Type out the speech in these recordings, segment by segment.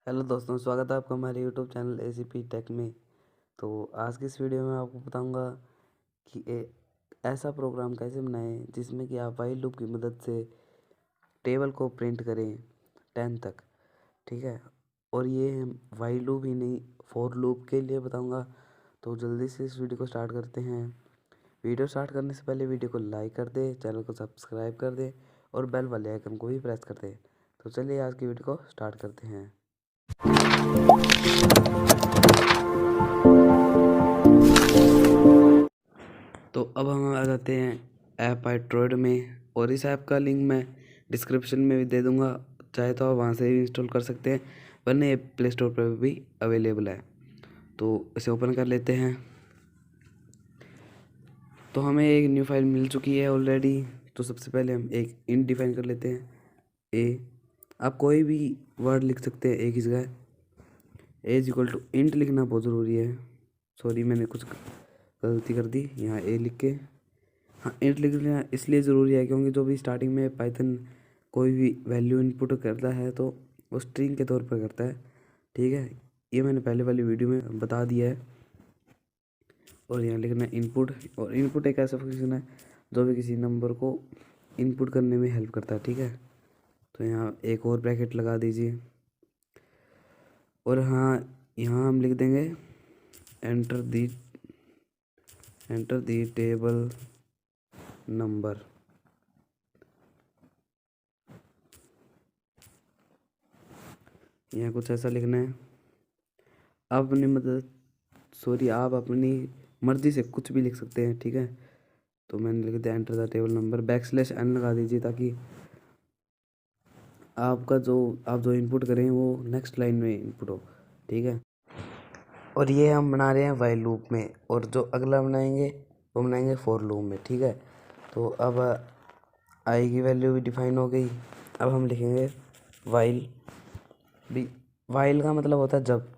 Hello दोस्तों, स्वागत है आपका हमारे यूट्यूब चैनल एसीपी टेक में। तो आज की इस वीडियो में आपको बताऊंगा कि ऐसा प्रोग्राम कैसे बनाएं जिसमें कि आप वाइल लूप की मदद से टेबल को प्रिंट करें 10 तक। ठीक है। और ये वाइल लूप ही नहीं, फॉर लूप के लिए बताऊंगा। तो जल्दी से इस वीडियो को स्टार्ट करते हैं। वीडियो स्टार्ट करने से पहले वीडियो को लाइक कर दे, चैनल को सब्सक्राइब कर दे और बेल वाले आइकन को भी प्रेस कर दे। तो चलिए आज की वीडियो को स्टार्ट करते हैं। तो अब हम आ जाते हैं ऐप एंड्रॉयड में, और इस ऐप का लिंक मैं डिस्क्रिप्शन में भी दे दूंगा, चाहे तो आप वहाँ से भी इंस्टॉल कर सकते हैं, वरना ये प्ले स्टोर पर भी अवेलेबल है। तो इसे ओपन कर लेते हैं। तो हमें एक न्यू फाइल मिल चुकी है ऑलरेडी। तो सबसे पहले हम एक इंट डिफाइन कर लेते हैं। ए, आप कोई भी वर्ड लिख सकते हैं ए की जगह। ए इज इक्वल टू इंट लिखना बहुत ज़रूरी है। सॉरी, मैंने कुछ गलती कर दी, यहाँ ए लिख के। हाँ, इंट लिख लेना इसलिए ज़रूरी है क्योंकि जो भी स्टार्टिंग में पाइथन कोई भी वैल्यू इनपुट करता है तो वो स्ट्रिंग के तौर पर करता है। ठीक है, ये मैंने पहले वाली वीडियो में बता दिया है। और यहाँ लिखना है इनपुट, और इनपुट एक ऐसा फंक्शन है जो भी किसी नंबर को इनपुट करने में हेल्प करता है। ठीक है, तो यहाँ एक और ब्रैकेट लगा दीजिए। और हाँ, यहाँ हम लिख देंगे एंटर दी टेबल नंबर। यहाँ कुछ ऐसा लिखना है। आप अपनी आप अपनी मर्जी से कुछ भी लिख सकते हैं। ठीक है, तो मैंने लिख दिया enter the table number, \n लगा दीजिए ताकि आप जो इनपुट करें वो नेक्स्ट लाइन में इनपुट हो। ठीक है, और ये हम बना रहे हैं वाइल लूप में, और जो अगला बनाएंगे वो बनाएंगे फॉर लूप में। ठीक है, तो अब आई की वैल्यू भी डिफाइन हो गई। अब हम लिखेंगे वाइल भी। वाइल का मतलब होता है जब,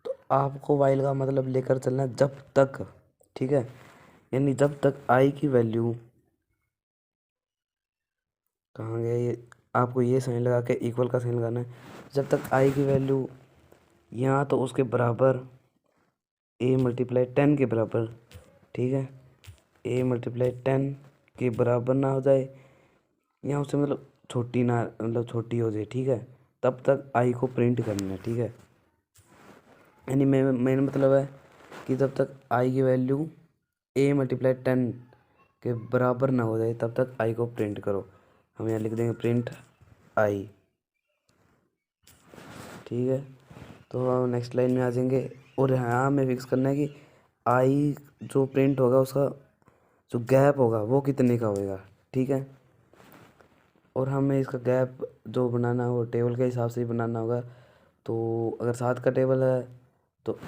तो आपको वाइल का मतलब लेकर चलना है जब तक। ठीक है, यानी जब तक आई की वैल्यू, कहाँ गया ये, आपको ये साइन लगा के इक्वल का साइन लगाना है। जब तक आई की वैल्यू यहाँ तो उसके बराबर ए मल्टीप्लाई 10 के बराबर, ठीक है, ए मल्टीप्लाई 10 के बराबर ना हो जाए, यहाँ उससे मतलब छोटी ना, मतलब छोटी हो जाए। ठीक है, तब तक आई को प्रिंट करना है। ठीक है, यानी मेन मतलब है कि जब तक आई की वैल्यू ए मल्टीप्लाई 10 के बराबर ना हो जाए तब तक आई को प्रिंट करो। हम यहाँ लिख देंगे प्रिंट आई। ठीक है, तो हम नेक्स्ट लाइन में आ जाएंगे, और यहाँ हमें फिक्स करना है कि आई जो प्रिंट होगा उसका जो गैप होगा वो कितने का होएगा। ठीक है, और हमें इसका गैप जो बनाना हो टेबल के हिसाब से ही बनाना होगा। तो अगर 7 का टेबल है तो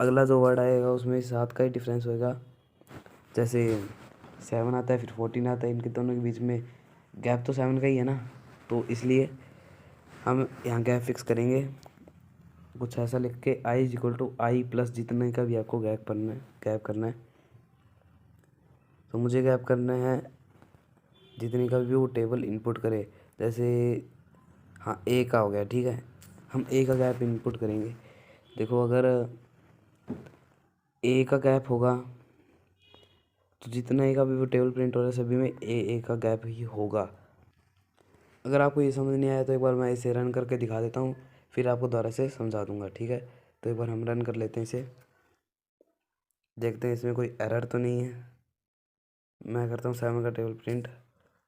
अगला जो वर्ड आएगा उसमें 7 का ही डिफरेंस होएगा। जैसे 7 आता है फिर 14 आता है, इनके दोनों के बीच में गैप तो 7 का ही है ना, तो इसलिए हम यहाँ गैप फिक्स करेंगे कुछ ऐसा लिख के, I is equal to I plus जितने का भी आपको गैप करना है। तो मुझे गैप करना है जितने का भी वो टेबल इनपुट करे। जैसे हाँ, ए का हो गया। ठीक है, हम ए का गैप इनपुट करेंगे। देखो, अगर ए का गैप होगा तो जितना ए का भी वो टेबल प्रिंट हो रहा है सभी में ए का गैप ही होगा। अगर आपको ये समझ नहीं आया तो एक बार मैं इसे रन करके दिखा देता हूँ, फिर आपको दोबारा से समझा दूंगा। ठीक है, तो एक बार हम रन कर लेते हैं इसे, देखते हैं इसमें कोई एरर तो नहीं है। मैं करता हूँ 7 का टेबल प्रिंट।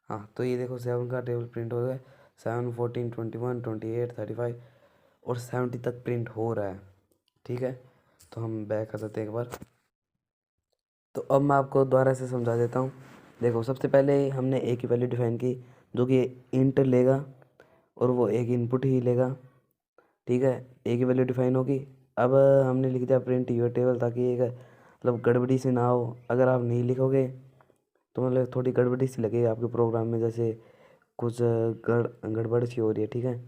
हाँ, तो ये देखो 7 का टेबल प्रिंट हो गया। 7, 14, 21, 28, 35 और 70 तक प्रिंट हो रहा है। ठीक है, तो हम बैक कर देते हैं एक बार। तो अब मैं आपको दोबारा से समझा देता हूँ। देखो, सबसे पहले हमने ए की वैल्यू डिफाइन की जो कि इंट लेगा, और वो एक इनपुट ही लेगा। ठीक है, ए की वैल्यू डिफाइन होगी। अब हमने लिख दिया प्रिंट यूर टेबल, ताकि एक मतलब गड़बड़ी से ना हो। अगर आप नहीं लिखोगे तो मतलब थोड़ी गड़बड़ी सी लगेगी आपके प्रोग्राम में, जैसे कुछ गड़बड़ सी हो रही है। ठीक है,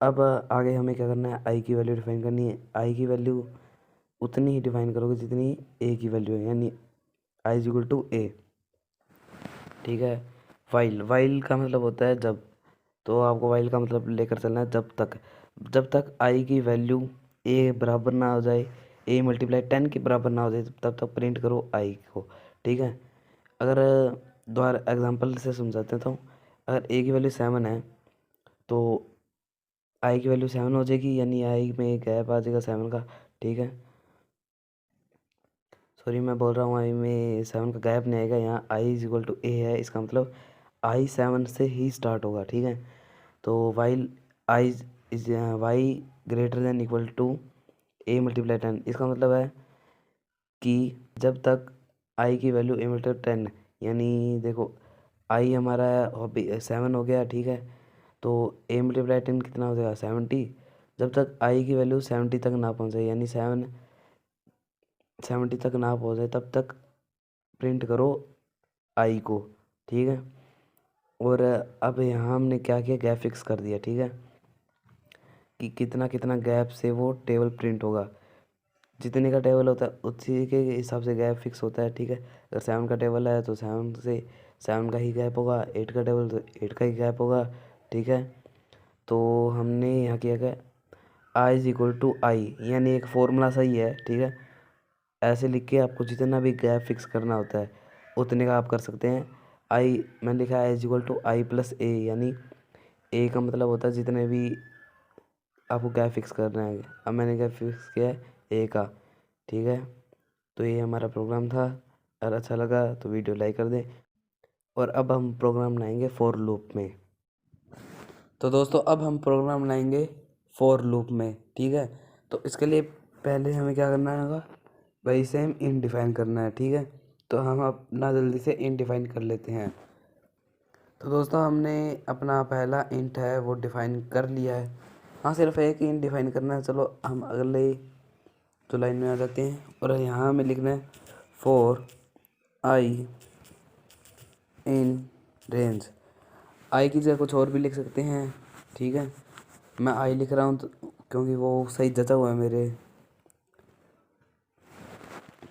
अब आगे हमें क्या करना है, आई की वैल्यू डिफाइन करनी है। आई की वैल्यू उतनी ही डिफाइन करोगे जितनी ए की वैल्यू है, यानी आई इज इक्वल टू ए। ठीक है, वाइल का मतलब होता है जब। तो आपको वाइल का मतलब लेकर चलना है जब तक आई की वैल्यू ए बराबर ना हो जाए, ए मल्टीप्लाई 10 के बराबर ना हो जाए, तब तक प्रिंट करो आई को। ठीक है। अगर दोबारा एग्जांपल से समझाते तो अगर ए की वैल्यू 7 है तो आई की वैल्यू 7 हो जाएगी, यानी आई में एक गैप आ जाएगा 7 का। ठीक है, सॉरी मैं बोल रहा हूँ आई में 7 का गैप नहीं आएगा। यहाँ आई इज इक्वल टू ए है, इसका मतलब आई 7 से ही स्टार्ट होगा। ठीक है, तो while I is y greater than equal to a multiply 10, इसका मतलब है कि जब तक आई की वैल्यू ए मल्टीप्लाई 10, यानी देखो आई हमारा 7 हो गया। ठीक है, तो ए मल्टीप्लाई 10 कितना हो जाएगा 70। जब तक आई की वैल्यू 70 तक ना पहुँच जाए, यानी 70 तक ना पहुँच जाए, तब तक प्रिंट करो आई को। ठीक है, और अब यहाँ हमने क्या किया, गैप फिक्स कर दिया। ठीक है, कि कितना कितना गैप से वो टेबल प्रिंट होगा। जितने का टेबल होता है उसी के हिसाब से गैप फिक्स होता है। ठीक है, अगर 7 का टेबल है तो 7 का ही गैप होगा, 8 का टेबल तो 8 का ही गैप होगा। ठीक है, तो हमने यहाँ किया क्या, आई इज इक्वल टू आई, यानी एक फॉर्मूला सही है। ठीक है, ऐसे लिख के आपको जितना भी गैप फिक्स करना होता है उतने का आप कर सकते हैं। आई मैंने लिखा है is equal to I plus A, यानी ए का मतलब होता है जितने भी आपको गैप फिक्स करना है। अब मैंने गैप फिक्स किया है ए का। ठीक है, तो ये हमारा प्रोग्राम था। अगर अच्छा लगा तो वीडियो लाइक कर दें। और अब हम प्रोग्राम बनाएंगे फॉर लूप में। तो दोस्तों अब हम प्रोग्राम बनाएंगे फॉर लूप में। ठीक है, तो इसके लिए पहले हमें क्या करना होगा, भाई सेम इन डिफाइन करना है। ठीक है, तो हम अपना जल्दी से इन डिफाइन कर लेते हैं। तो दोस्तों हमने अपना पहला इंट है वो डिफाइन कर लिया है। हाँ, सिर्फ एक इंट डिफाइन करना है। चलो हम अगले तो लाइन में आ जाते हैं, और यहाँ हमें लिखना है फॉर आई इन रेंज। आई की जगह कुछ और भी लिख सकते हैं। ठीक है, मैं आई लिख रहा हूँ तो क्योंकि वो सही जचा हुआ है मेरे।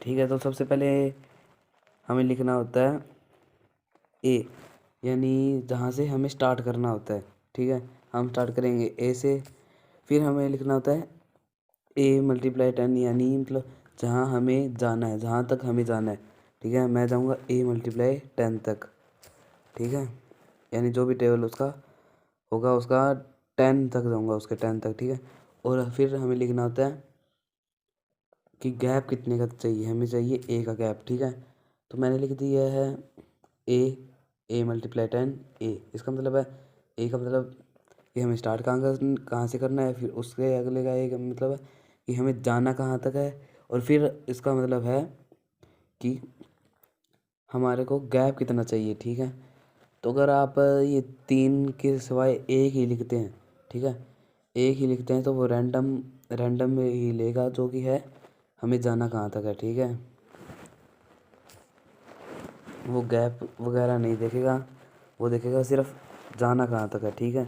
ठीक है, तो सबसे पहले हमें लिखना होता है ए, यानी जहाँ से हमें स्टार्ट करना होता है। ठीक है, हम स्टार्ट करेंगे ए से। फिर हमें लिखना होता है ए मल्टीप्लाई 10, यानी मतलब जहाँ हमें जाना है, जहाँ तक हमें जाना है। ठीक है, मैं जाऊँगा ए मल्टीप्लाई 10 तक। ठीक है, यानी जो भी टेबल उसका होगा उसका 10 तक जाऊँगा, उसके 10 तक। ठीक है, और फिर हमें लिखना होता है कि गैप कितने का चाहिए, हमें चाहिए ए का गैप। ठीक है, तो मैंने लिख दिया है ए मल्टीप्लाई 10 ए, इसका मतलब है ए का मतलब कि हमें स्टार्ट कहाँ से करना है, फिर उसके अगले का ए का मतलब है कि हमें जाना कहाँ तक है, और फिर इसका मतलब है कि हमारे को गैप कितना चाहिए। ठीक है, तो अगर आप ये 3 के सिवाय एक ही लिखते हैं, ठीक है, एक ही लिखते हैं तो वो रैंडम में ही लेगा, जो कि है हमें जाना कहाँ तक है। ठीक है, वो गैप वगैरह नहीं देखेगा, वो देखेगा सिर्फ जाना कहाँ तक है। ठीक है,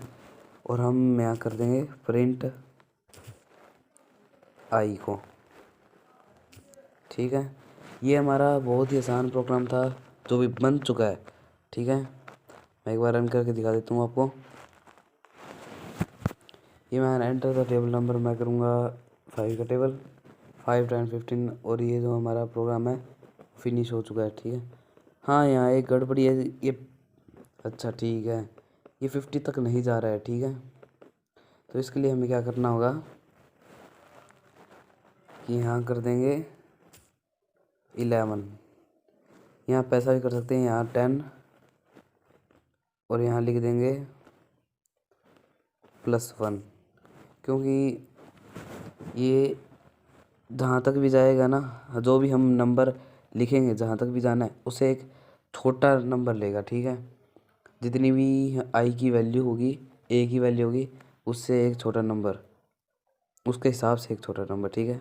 और हम यहाँ कर देंगे प्रिंट आई को। ठीक है, ये हमारा बहुत ही आसान प्रोग्राम था जो भी बन चुका है। ठीक है, मैं एक बार रन करके दिखा देता हूँ आपको। ये मैं एंटर द टेबल नंबर मैं करूँगा 5 का टेबल, 5 टाइम 15, और ये जो हमारा प्रोग्राम है फिनिश हो चुका है। ठीक है, हाँ यहाँ एक गड़बड़ी है ये, अच्छा ठीक है, ये 50 तक नहीं जा रहा है। ठीक है, तो इसके लिए हमें क्या करना होगा कि यहाँ कर देंगे 11, यहाँ पैसा भी कर सकते हैं, यहाँ 10, और यहाँ लिख देंगे +1, क्योंकि ये जहाँ तक भी जाएगा ना, जो भी हम नंबर लिखेंगे जहाँ तक भी जाना है उससे एक छोटा नंबर लेगा। ठीक है, जितनी भी आई की वैल्यू होगी, ए की वैल्यू होगी, उससे एक छोटा नंबर, उसके हिसाब से एक छोटा नंबर। ठीक है,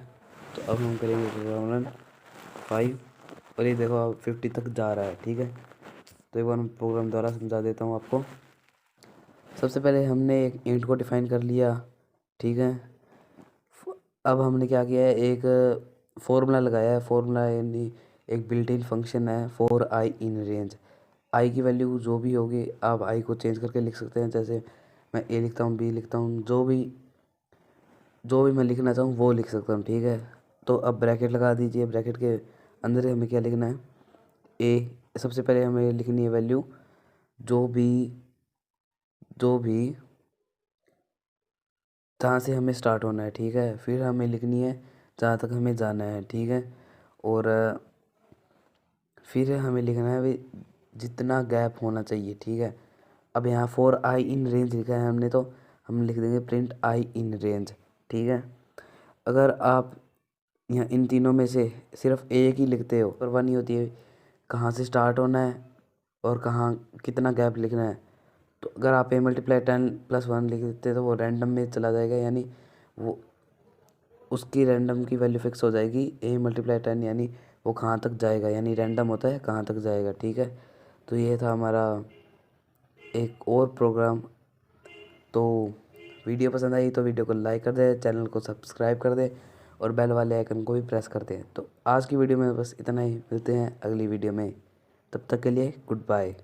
तो अब हम करेंगे प्रोग्राम 5, और ये देखो अब 50 तक जा रहा है। ठीक है, तो एक बार मैं प्रोग्राम द्वारा समझा देता हूँ आपको। सबसे पहले हमने एक इंट को डिफाइन कर लिया। ठीक है, अब हमने क्या किया है, एक फॉर्मूला लगाया है। फॉर्मूला यानी एक बिल्ट इन फंक्शन है फॉर आई इन रेंज। आई की वैल्यू जो भी होगी आप आई को चेंज करके लिख सकते हैं, जैसे मैं ए लिखता हूँ, बी लिखता हूँ, जो भी मैं लिखना चाहूँ वो लिख सकता हूँ, ठीक है। तो अब ब्रैकेट लगा दीजिए। ब्रैकेट के अंदर हमें क्या लिखना है, ए। सबसे पहले हमें लिखनी है वैल्यू जो भी जहाँ से हमें स्टार्ट होना है, ठीक है। फिर हमें लिखनी है जहाँ तक हमें जाना है, ठीक है। और फिर हमें लिखना है भाई जितना गैप होना चाहिए, ठीक है। अब यहाँ फॉर आई इन रेंज लिखा है हमने, तो हम लिख देंगे प्रिंट आई इन रेंज, ठीक है। अगर आप यहाँ इन तीनों में से सिर्फ एक ही लिखते हो, परवाह नहीं होती है कहाँ से स्टार्ट होना है और कहाँ कितना गैप लिखना है। तो अगर आप ए मल्टीप्लाई 10+1 लिख देते तो वो रैंडम में चला जाएगा, यानी वो उसकी रैंडम की वैल्यू फिक्स हो जाएगी ए मल्टीप्लाई 10, यानी वो कहाँ तक जाएगा, यानी रैंडम होता है कहाँ तक जाएगा, ठीक है। तो ये था हमारा एक और प्रोग्राम। तो वीडियो पसंद आई तो वीडियो को लाइक कर दें, चैनल को सब्सक्राइब कर दें और बेल वाले आइकन को भी प्रेस कर दें। तो आज की वीडियो में बस इतना ही, मिलते हैं अगली वीडियो में, तब तक के लिए गुड बाय।